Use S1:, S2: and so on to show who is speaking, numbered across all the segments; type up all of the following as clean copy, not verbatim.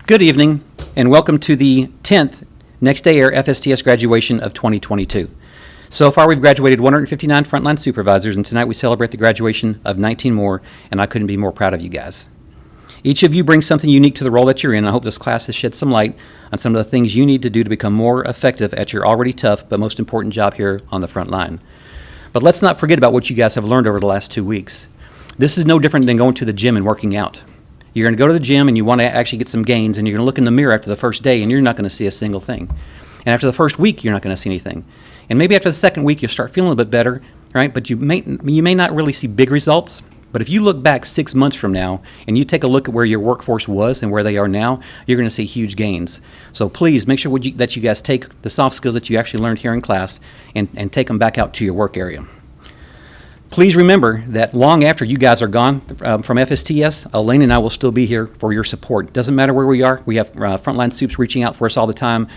S1: Good evening, and welcome to the 10th Next Day Air FSTS graduation of 2022. So far, we've graduated 159 frontline supervisors, and tonight we celebrate the graduation of 19 more, and I couldn't be more proud of you guys. Each of you brings something unique to the role that you're in, and I hope this class has shed some light on some of the things you need to do to become more effective at your already tough but most important job here on the front line. But let's not forget about what you guys have learned over the last 2 weeks. This is no different than going to the gym and working out. You're going to go to the gym and you want to actually get some gains, and you're going to look in the mirror after the first day and you're not going to see a single thing. And after the first week, you're not going to see anything. And maybe after the second week, you'll start feeling a bit better, right? But you may not really see big results. But if you look back 6 months from now and you take a look at where your workforce was and where they are now, you're going to see huge gains. So please make sure that you guys take the soft skills that you actually learned here in class and take them back out to your work area. Please remember that long after you guys are gone from FSTS, Elaine and I will still be here for your support. Doesn't matter where we are. We have frontline soups reaching out for us all the time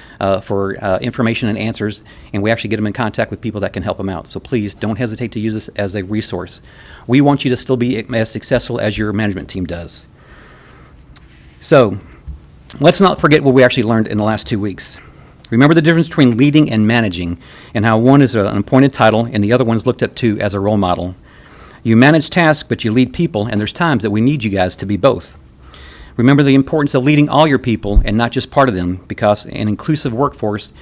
S1: for information and answers, and we actually get them in contact with people that can help them out. So please don't hesitate to use this as a resource. We want you to still be as successful as your management team does. So let's not forget what we actually learned in the last 2 weeks. Remember the difference between leading and managing, and how one is an appointed title and the other one's looked up to as a role model. You manage tasks, but you lead people, and there's times that we need you guys to be both. Remember the importance of leading all your people and not just part of them, because an inclusive workforce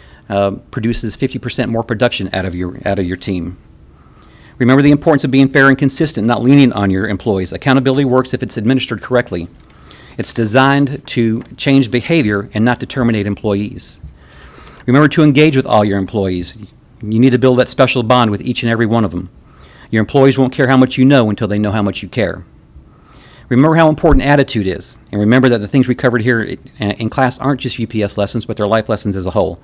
S1: produces 50% more production out of your team. Remember the importance of being fair and consistent, not leaning on your employees. Accountability works if it's administered correctly. It's designed to change behavior and not to terminate employees. Remember to engage with all your employees. You need to build that special bond with each and every one of them. Your employees won't care how much you know until they know how much you care. Remember how important attitude is, and remember that the things we covered here in class aren't just UPS lessons, but they're life lessons as a whole.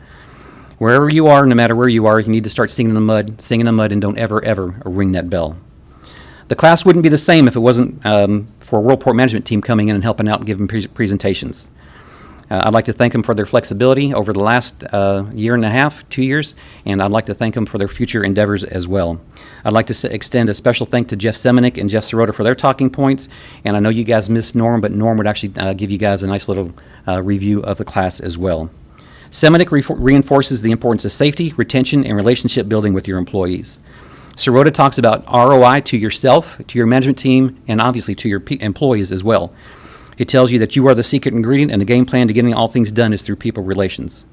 S1: Wherever you are, no matter where you are, you need to start singing in the mud, and don't ever, ever ring that bell. The class wouldn't be the same if it wasn't for a Worldport management team coming in and helping out and giving presentations. I'd like to thank them for their flexibility over the last year and a half, 2 years, and I'd like to thank them for their future endeavors as well. I'd like to extend a special thank to Jeff Semenik and Jeff Sirota for their talking points, and I know you guys missed Norm, but Norm would actually give you guys a nice little review of the class as well. Semenik reinforces the importance of safety, retention, and relationship building with your employees. Sirota talks about ROI to yourself, to your management team, and obviously to your employees as well. It tells you that you are the secret ingredient, and the game plan to getting all things done is through people relations.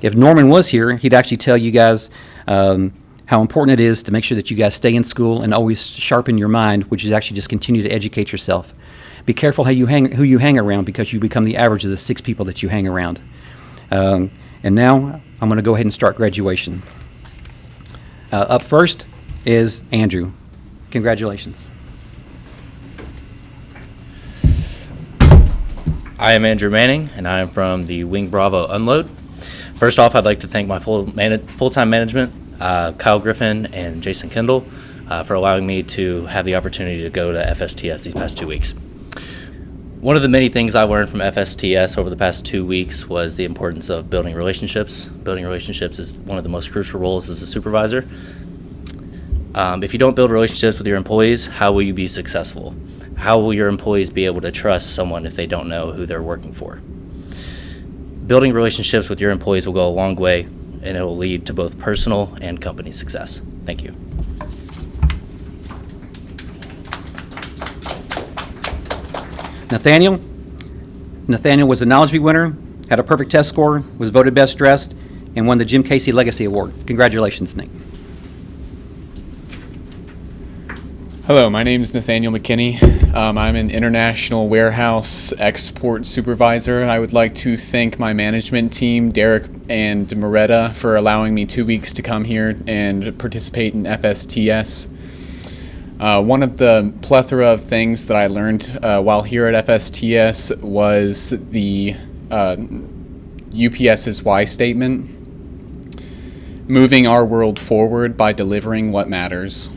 S1: If Norman was here, he'd actually tell you guys how important it is to make sure that you guys stay in school and always sharpen your mind, which is actually just continue to educate yourself. Be careful who you hang around, because you become the average of the 6 people that you hang around. And now I'm going to go ahead and start graduation. Up first is Andrew. Congratulations.
S2: I am Andrew Manning, and I am from the Wing Bravo Unload. First off, I'd like to thank my full-time management, Kyle Griffin and Jason Kendall, for allowing me to have the opportunity to go to FSTS these past 2 weeks. One of the many things I learned from FSTS over the past 2 weeks was the importance of building relationships. Building relationships is one of the most crucial roles as a supervisor. If you don't build relationships with your employees, how will you be successful? How will your employees be able to trust someone if they don't know who they're working for? Building relationships with your employees will go a long way, and it will lead to both personal and company success. Thank you.
S1: Nathaniel. Nathaniel was the Knowledge Bee winner, had a perfect test score, was voted best dressed, and won the Jim Casey Legacy Award. Congratulations, Nate.
S3: Hello, my name is Nathaniel McKinney. I'm an international warehouse export supervisor. I would like to thank my management team, Derek and Moretta, for allowing me 2 weeks to come here and participate in FSTS. One of the plethora of things that I learned while here at FSTS was the UPS's why statement, moving our world forward by delivering what matters.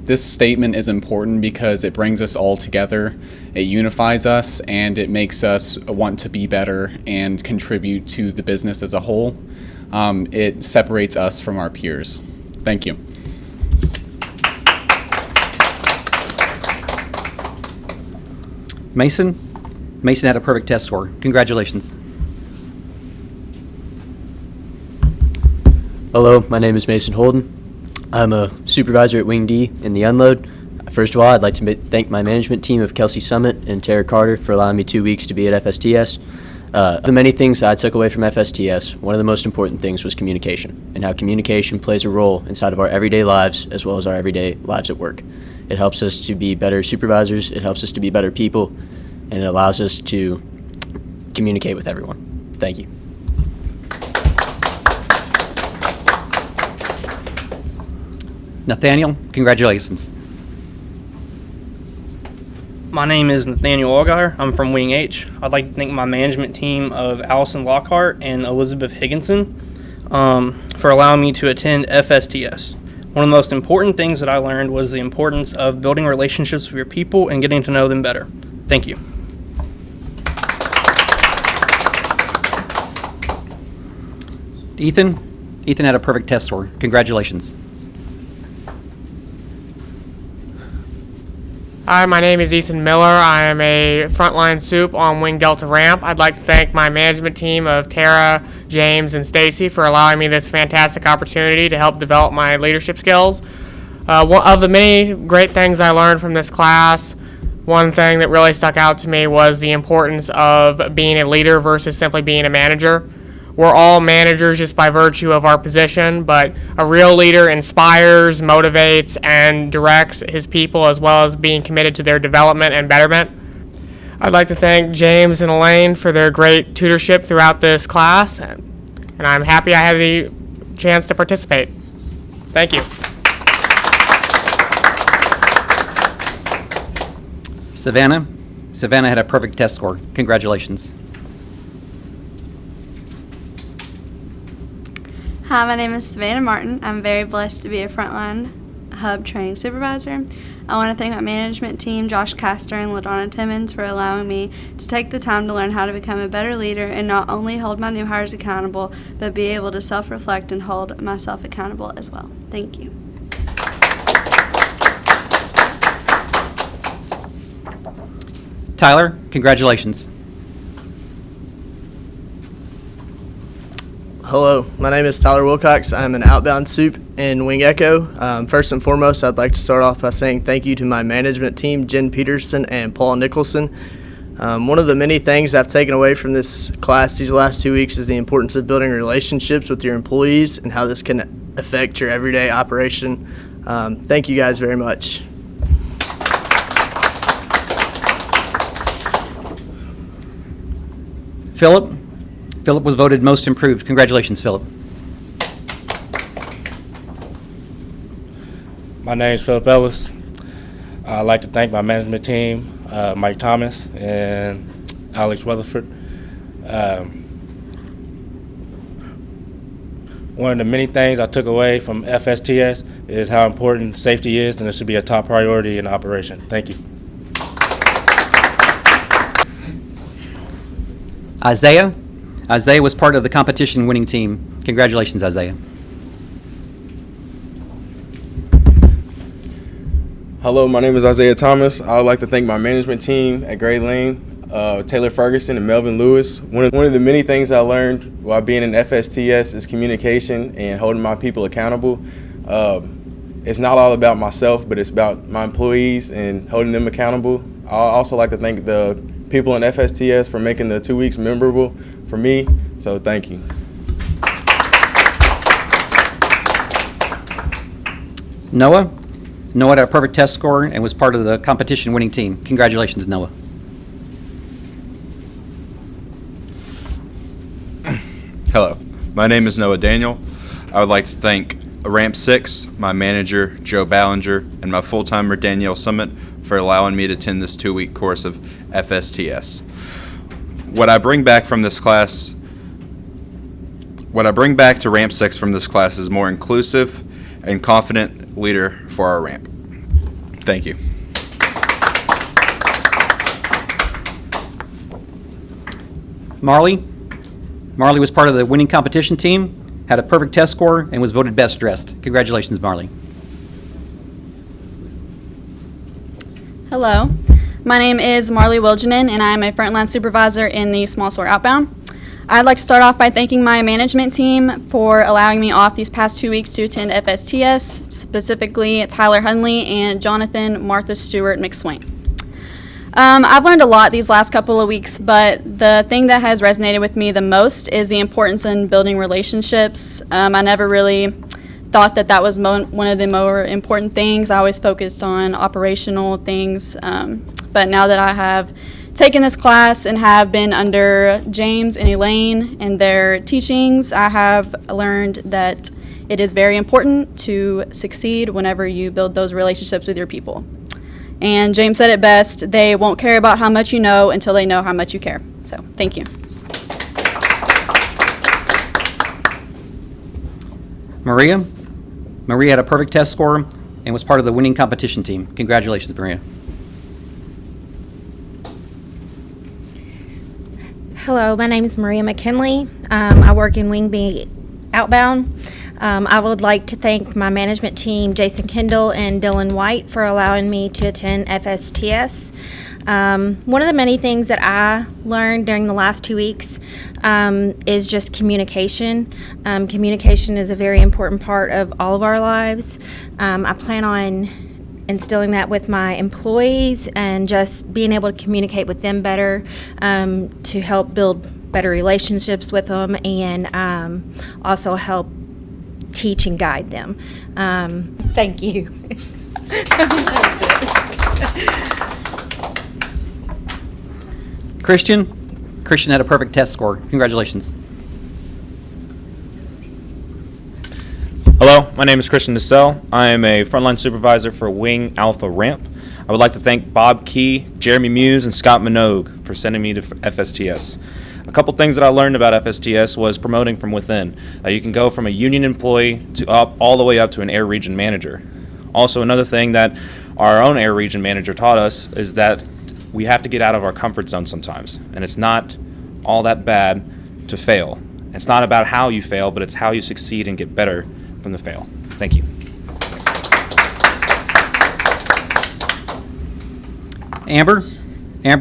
S3: This statement is important because it brings us all together, it unifies us, and it makes us want to be better and contribute to the business as a whole. It separates us from our peers. Thank you.
S1: Mason, Mason had a perfect test score. Congratulations.
S4: Hello, my name is Mason Holden. I'm a supervisor at Wing D in the Unload. First of all, I'd like to thank my management team of Kelsey Summit and Tara Carter for allowing me 2 weeks to be at FSTS. The many things that I took away from FSTS, one of the most important things was communication, and how communication plays a role inside of our everyday lives as well as our everyday lives at work. It helps us to be better supervisors, it helps us to be better people, and it allows us to communicate with everyone. Thank you.
S1: Nathaniel, congratulations.
S5: My name is Nathaniel Allgeier. I'm from Wing H. I'd like to thank my management team of Allison Lockhart and Elizabeth Higginson for allowing me to attend FSTS. One of the most important things that I learned was the importance of building relationships with your people and getting to know them better. Thank you.
S1: Ethan had a perfect test score. Congratulations.
S6: Hi, my name is Ethan Miller. I am a frontline soup on Wing Delta Ramp. I'd like to thank my management team of Tara, James, and Stacy for allowing me this fantastic opportunity to help develop my leadership skills. One of the many great things I learned from this class, one thing that really stuck out to me was the importance of being a leader versus simply being a manager. We're all managers just by virtue of our position, but a real leader inspires, motivates, and directs his people as well as being committed to their development and betterment. I'd like to thank James and Elaine for their great tutorship throughout this class, and I'm happy I had the chance to participate. Thank you.
S1: Savannah had a perfect test score. Congratulations.
S7: Hi, my name is Savannah Martin. I'm very blessed to be a frontline hub training supervisor. I want to thank my management team, Josh Castor and LaDonna Timmons, for allowing me to take the time to learn how to become a better leader and not only hold my new hires accountable, but be able to self-reflect and hold myself accountable as well. Thank you.
S1: Tyler, congratulations.
S8: Hello, my name is Tyler Wilcox. I'm an Outbound soup in Wing Echo. First and foremost, I'd like to start off by saying thank you to my management team, Jen Peterson and Paul Nicholson. One of the many things I've taken away from this class these last 2 weeks is the importance of building relationships with your employees and how this can affect your everyday operation. Thank you guys very much.
S1: Phillip was voted most improved. Congratulations, Phillip.
S9: My name is Phillip Ellis. I'd like to thank my management team, Mike Thomas and Alex Rutherford. One of the many things I took away from FSTS is how important safety is, and it should be a top priority in the operation. Thank you.
S1: Isaiah was part of the competition winning team. Congratulations, Isaiah.
S10: Hello, my name is Isaiah Thomas. I would like to thank my management team at Gray Lane, Taylor Ferguson and Melvin Lewis. One of the many things I learned while being in FSTS is communication and holding my people accountable. It's not all about myself, but it's about my employees and holding them accountable. I also like to thank the people in FSTS for making the 2 weeks memorable for me, so thank you.
S1: Noah had a perfect test score and was part of the competition winning team. Congratulations, Noah.
S11: Hello, my name is Noah Daniel. I would like to thank Ramp 6, my manager, Joe Ballinger, and my full-timer, Danielle Summit, for allowing me to attend this 2-week course of FSTS. What I bring back to Ramp 6 from this class is more inclusive and confident leader for our ramp. Thank you.
S1: Marley was part of the winning competition team, had a perfect test score, and was voted best dressed. Congratulations, Marley.
S12: Hello, My name is Marley Wiljanen, and I am a frontline supervisor in the small sort Outbound. I'd like to start off by thanking my management team for allowing me off these past 2 weeks to attend FSTS, specifically Tyler Hunley and Jonathan Martha Stewart McSwain. I've learned a lot these last couple of weeks, but the thing that has resonated with me the most is the importance in building relationships. I never really thought that was one of the more important things. I always focused on operational things, but now that I have taken this class and have been under James and Elaine and their teachings, I have learned that it is very important to succeed whenever you build those relationships with your people. And James said it best, they won't care about how much you know until they know how much you care. So, thank you.
S1: Maria had a perfect test score and was part of the winning competition team. Congratulations, Maria.
S13: Hello, my name is Maria McKinley. I work in Wing B Outbound. I would like to thank my management team, Jason Kendall and Dylan White, for allowing me to attend FSTS. One of the many things that I learned during the last 2 weeks is just communication. Communication is a very important part of all of our lives. I plan on instilling that with my employees and just being able to communicate with them better to help build better relationships with them and also help teach and guide them. Thank you.
S1: Christian had a perfect test score. Congratulations.
S14: Hello, my name is Christian Dissell. I am a frontline supervisor for Wing Alpha Ramp. I would like to thank Bob Key, Jeremy Muse, and Scott Minogue for sending me to FSTS. A couple things that I learned about FSTS was promoting from within. You can go from a union employee to all the way up to an air region manager. Also, another thing that our own air region manager taught us is that we have to get out of our comfort zone sometimes, and it's not all that bad to fail. It's not about how you fail, but it's how you succeed and get better from the fail. Thank you.
S1: Amber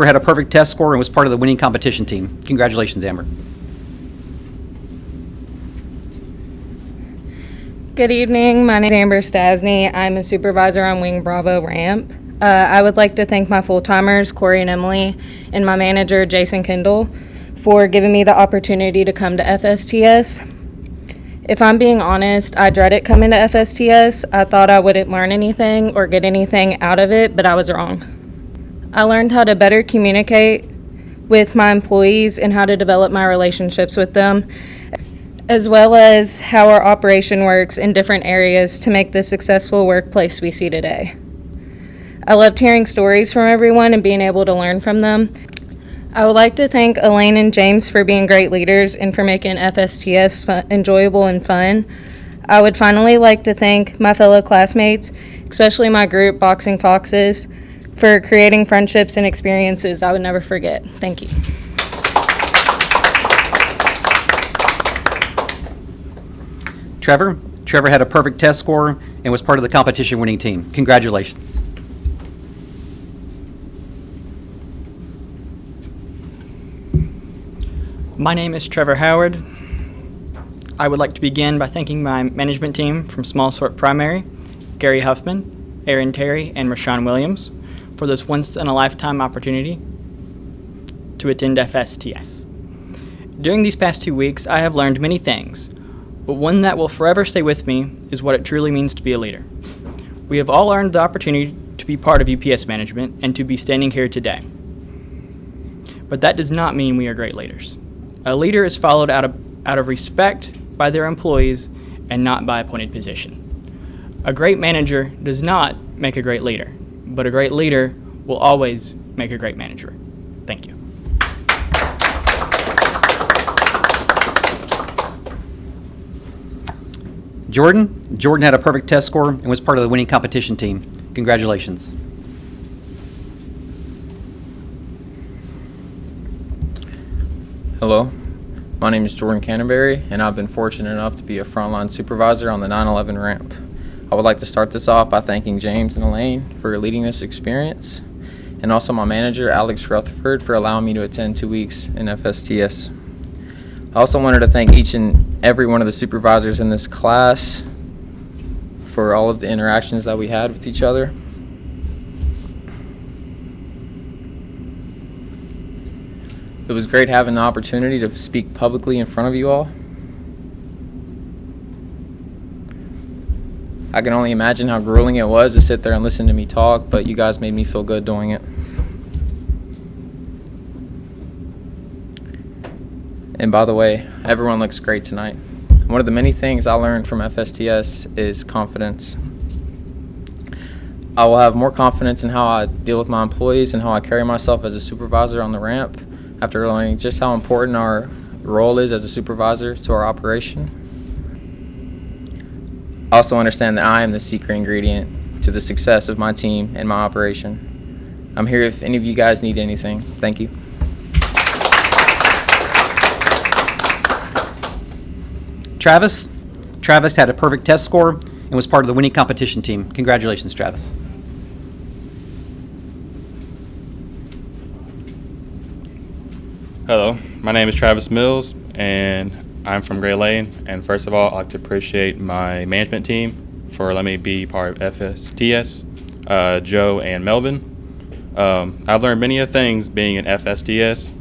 S1: had a perfect test score and was part of the winning competition team. Congratulations, Amber.
S15: Good evening. My name is Amber Stastny. I'm a supervisor on Wing Bravo Ramp. I would like to thank my full-timers, Corey and Emily, and my manager, Jason Kendall, for giving me the opportunity to come to FSTS. If I'm being honest, I dreaded coming to FSTS. I thought I wouldn't learn anything or get anything out of it, but I was wrong. I learned how to better communicate with my employees and how to develop my relationships with them, as well as how our operation works in different areas to make the successful workplace we see today. I loved hearing stories from everyone and being able to learn from them. I would like to thank Elaine and James for being great leaders and for making FSTS enjoyable and fun. I would finally like to thank my fellow classmates, especially my group, Boxing Foxes, for creating friendships and experiences I would never forget. Thank you.
S1: Trevor had a perfect test score and was part of the competition winning team. Congratulations.
S16: My name is Trevor Howard. I would like to begin by thanking my management team from Small Sort Primary, Gary Huffman, Aaron Terry, and Rashawn Williams, for this once-in-a-lifetime opportunity to attend FSTS. During these past 2 weeks, I have learned many things, but one that will forever stay with me is what it truly means to be a leader. We have all earned the opportunity to be part of UPS management and to be standing here today. But that does not mean we are great leaders. A leader is followed out of respect by their employees and not by appointed position. A great manager does not make a great leader, but a great leader will always make a great manager. Thank you.
S1: Jordan had a perfect test score and was part of the winning competition team. Congratulations.
S17: Hello, my name is Jordan Canterbury, and I've been fortunate enough to be a frontline supervisor on the 9/11 ramp. I would like to start this off by thanking James and Elaine for leading this experience, and also my manager, Alex Rutherford, for allowing me to attend 2 weeks in FSTS. I also wanted to thank each and every one of the supervisors in this class for all of the interactions that we had with each other. It was great having the opportunity to speak publicly in front of you all. I can only imagine how grueling it was to sit there and listen to me talk, but you guys made me feel good doing it. And by the way, everyone looks great tonight. One of the many things I learned from FSTS is confidence. I will have more confidence in how I deal with my employees and how I carry myself as a supervisor on the ramp after learning just how important our role is as a supervisor to our operation. I also understand that I am the secret ingredient to the success of my team and my operation. I'm here if any of you guys need anything. Thank you.
S1: Travis had a perfect test score and was part of the winning competition team. Congratulations, Travis.
S18: Hello, my name is Travis Mills, and I'm from Gray Lane. And first of all, I'd like to appreciate my management team for letting me be part of FSTS, Joe and Melvin. I've learned many things being in FSTS,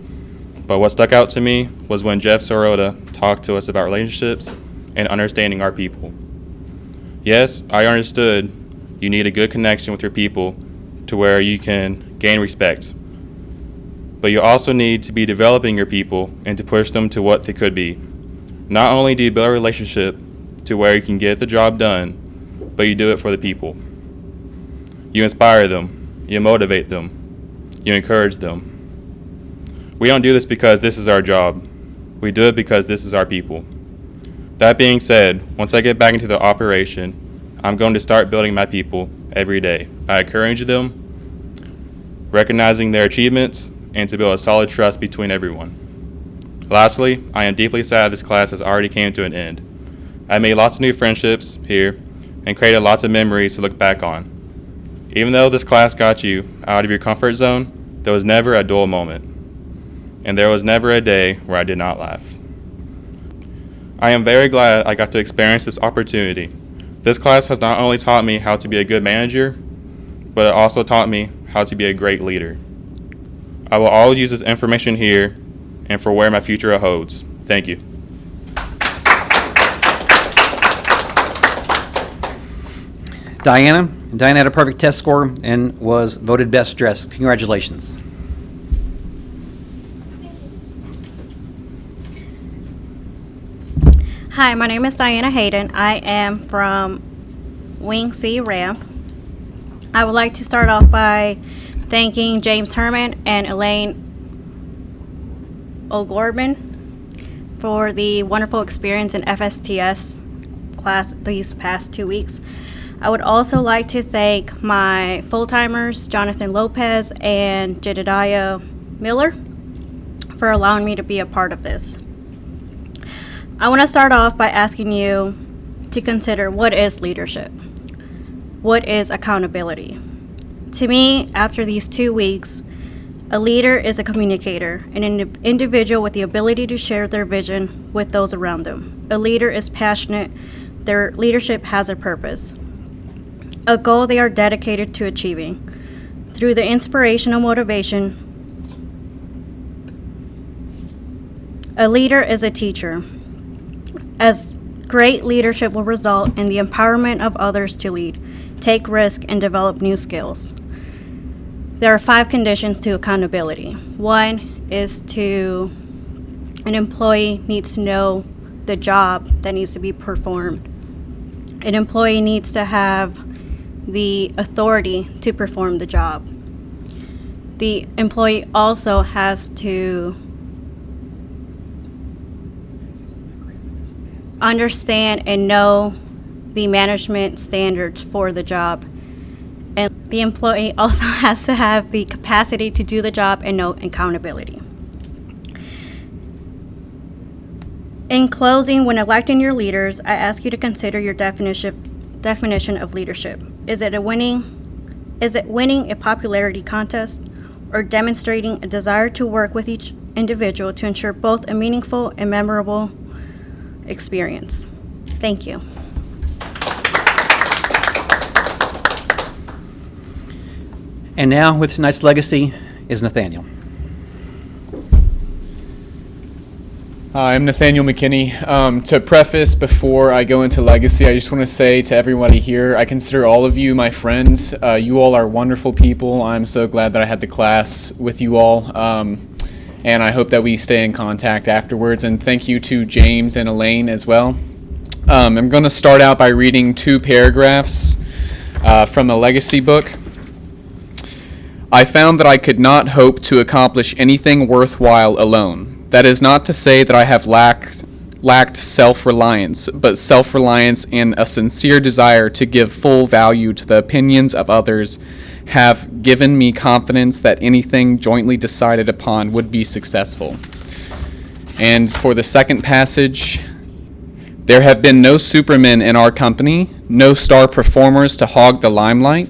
S18: but what stuck out to me was when Jeff Sorota talked to us about relationships and understanding our people. Yes, I understood you need a good connection with your people to where you can gain respect. But you also need to be developing your people and to push them to what they could be. Not only do you build a relationship to where you can get the job done, but you do it for the people. You inspire them, you motivate them, you encourage them. We don't do this because this is our job. We do it because this is our people. That being said, once I get back into the operation, I'm going to start building my people every day. I encourage them, recognizing their achievements, and to build a solid trust between everyone. Lastly, I am deeply sad this class has already came to an end. I made lots of new friendships here and created lots of memories to look back on. Even though this class got you out of your comfort zone, there was never a dull moment. And there was never a day where I did not laugh. I am very glad I got to experience this opportunity. This class has not only taught me how to be a good manager, but it also taught me how to be a great leader. I will always use this information here and for where my future holds. Thank you.
S1: Diana had a perfect test score and was voted best dressed. Congratulations.
S19: Hi, my name is Diana Hayden. I am from Wing C Ramp. I would like to start off by thanking James Herman and Elaine O'Gorman for the wonderful experience in FSTS class these past 2 weeks. I would also like to thank my full-timers, Jonathan Lopez and Jedediah Miller, for allowing me to be a part of this. I want to start off by asking you to consider what is leadership? What is accountability? To me, after these 2 weeks, a leader is a communicator, an individual with the ability to share their vision with those around them. A leader is passionate. Their leadership has a purpose, a goal they are dedicated to achieving. Through the inspirational motivation, a leader is a teacher. As great leadership will result in the empowerment of others to lead, take risk, and develop new skills. There are 5 conditions to accountability. 1 is an employee needs to know the job that needs to be performed. An employee needs to have the authority to perform the job. The employee also has to understand and know the management standards for the job. And the employee also has to have the capacity to do the job and know accountability. In closing, when electing your leaders, I ask you to consider your definition of leadership. Is it a winning Is it winning a popularity contest or demonstrating a desire to work with each individual to ensure both a meaningful and memorable experience? Thank you.
S1: And now, with tonight's legacy, is Nathaniel.
S3: Hi, I'm Nathaniel McKinney. To preface, before I go into legacy, I just want to say to everybody here, I consider all of you my friends. You all are wonderful people. I'm so glad that I had the class with you all. And I hope that we stay in contact afterwards. And thank you to James and Elaine as well. I'm going to start out by reading 2 paragraphs from a legacy book. I found that I could not hope to accomplish anything worthwhile alone. That is not to say that I have lacked self-reliance, but self-reliance and a sincere desire to give full value to the opinions of others have given me confidence that anything jointly decided upon would be successful. And for the second passage, there have been no supermen in our company, no star performers to hog the limelight.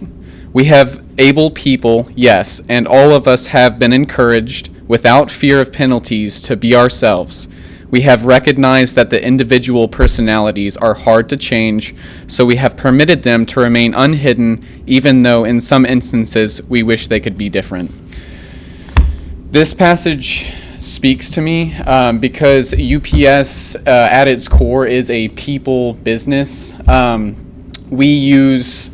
S3: We have able people, yes, and all of us have been encouraged without fear of penalties to be ourselves. We have recognized that the individual personalities are hard to change, so we have permitted them to remain unhidden, even though in some instances we wish they could be different. This passage speaks to me because UPS at its core is a people business. We use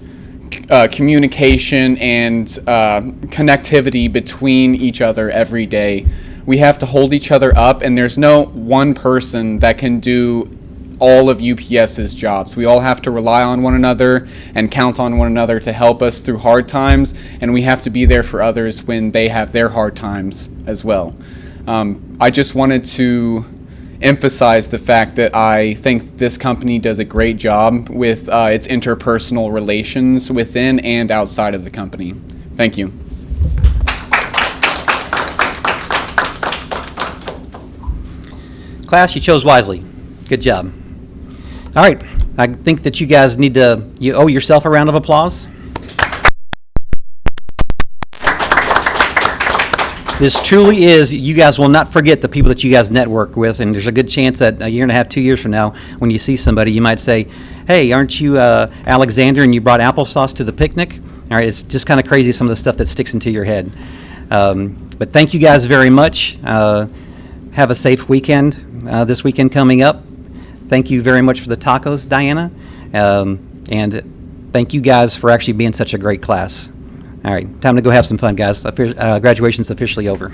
S3: communication and connectivity between each other every day. We have to hold each other up, and there's no one person that can do all of UPS's jobs. We all have to rely on one another and count on one another to help us through hard times, and we have to be there for others when they have their hard times as well. I just wanted to emphasize the fact that I think this company does a great job with its interpersonal relations within and outside of the company. Thank you.
S1: Class, you chose wisely. Good job. All right, I think that you guys you owe yourself a round of applause. This truly is, you guys will not forget the people that you guys network with, and there's a good chance that a year and a half, 2 years from now, when you see somebody, you might say, hey, aren't you Alexander, and you brought applesauce to the picnic? All right, it's just kind of crazy, some of the stuff that sticks into your head. But thank you guys very much. Have a safe weekend, this weekend coming up. Thank you very much for the tacos, Diana. And thank you guys for actually being such a great class. All right, time to go have some fun, guys. Graduation's officially over.